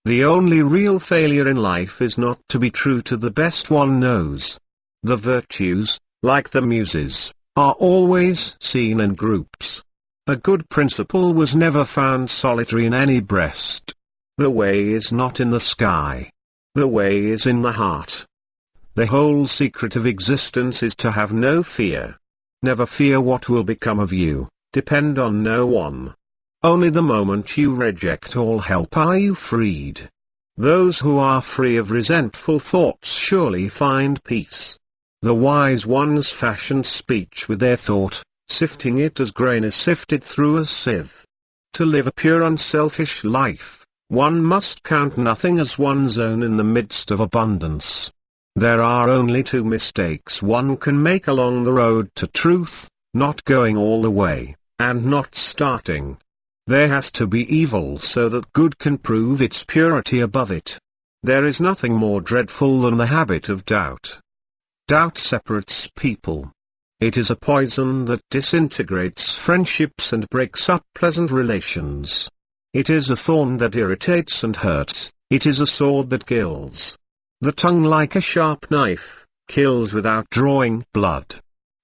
The only real failure in life is not to be true to the best one knows. The virtues, like the muses, are always seen in groups. A good principle was never found solitary in any breast. The way is not in the sky. The way is in the heart. The whole secret of existence is to have no fear. Never fear what will become of you, depend on no one. Only the moment you reject all help are you freed. Those who are free of resentful thoughts surely find peace. The wise ones fashion speech with their thought, sifting it as grain is sifted through a sieve. To live a pure unselfish life, one must count nothing as one's own in the midst of abundance. There are only two mistakes one can make along the road to truth: not going all the way, and not starting. There has to be evil so that good can prove its purity above it. There is nothing more dreadful than the habit of doubt. Doubt separates people. It is a poison that disintegrates friendships and breaks up pleasant relations. It is a thorn that irritates and hurts, it is a sword that kills. The tongue, like a sharp knife, kills without drawing blood.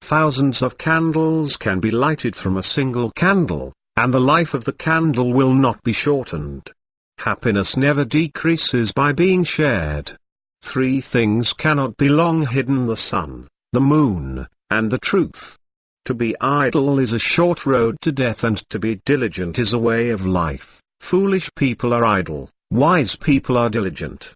Thousands of candles can be lighted from a single candle, and the life of the candle will not be shortened. Happiness never decreases by being shared. Three things cannot be long hidden: the sun, the moon, and the truth. To be idle is a short road to death, and to be diligent is a way of life. Foolish people are idle, wise people are diligent.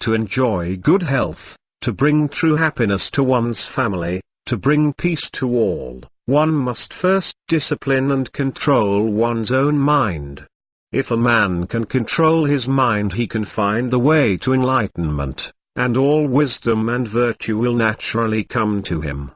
To enjoy good health, to bring true happiness to one's family, to bring peace to all, one must first discipline and control one's own mind. If a man can control his mind, he can find the way to enlightenment, and all wisdom and virtue will naturally come to him.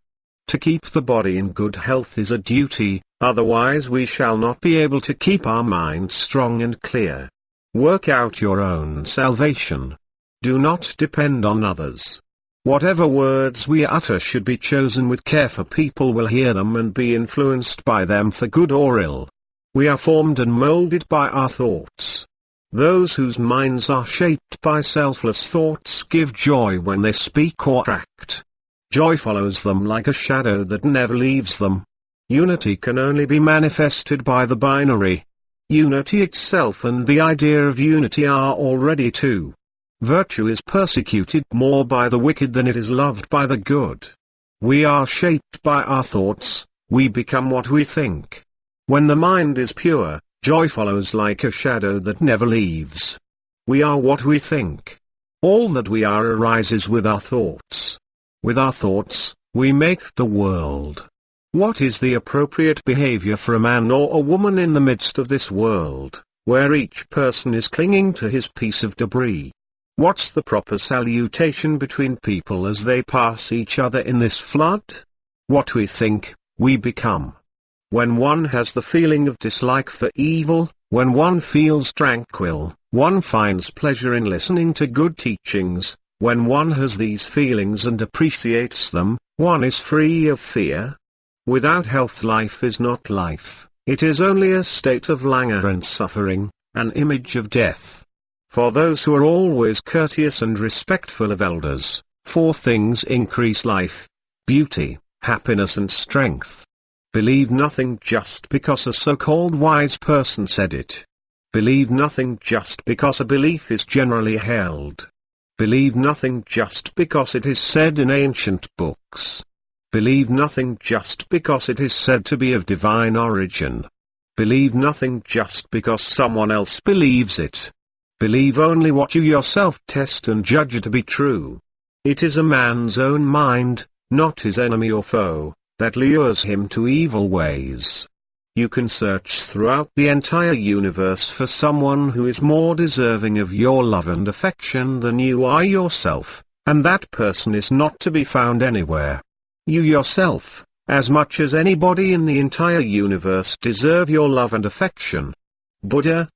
To keep the body in good health is a duty, otherwise we shall not be able to keep our mind strong and clear. Work out your own salvation. Do not depend on others. Whatever words we utter should be chosen with care, for people will hear them and be influenced by them for good or ill. We are formed and molded by our thoughts. Those whose minds are shaped by selfless thoughts give joy when they speak or act. Joy follows them like a shadow that never leaves them. Unity can only be manifested by the binary. Unity itself and the idea of unity are already two. Virtue is persecuted more by the wicked than it is loved by the good. We are shaped by our thoughts, we become what we think. When the mind is pure, joy follows like a shadow that never leaves. We are what we think. All that we are arises with our thoughts. With our thoughts, we make the world. What is the appropriate behavior for a man or a woman in the midst of this world, where each person is clinging to his piece of debris? What's the proper salutation between people as they pass each other in this flood? What we think, we become. When one has the feeling of dislike for evil, when one feels tranquil, one finds pleasure in listening to good teachings. When one has these feelings and appreciates them, one is free of fear. Without health, life is not life, it is only a state of languor and suffering, an image of death. For those who are always courteous and respectful of elders, four things increase life: beauty, happiness and strength. Believe nothing just because a so-called wise person said it. Believe nothing just because a belief is generally held. Believe nothing just because it is said in ancient books. Believe nothing just because it is said to be of divine origin. Believe nothing just because someone else believes it. Believe only what you yourself test and judge to be true. It is a man's own mind, not his enemy or foe, that lures him to evil ways. You can search throughout the entire universe for someone who is more deserving of your love and affection than you are yourself, and that person is not to be found anywhere. You yourself, as much as anybody in the entire universe, deserve your love and affection. Buddha,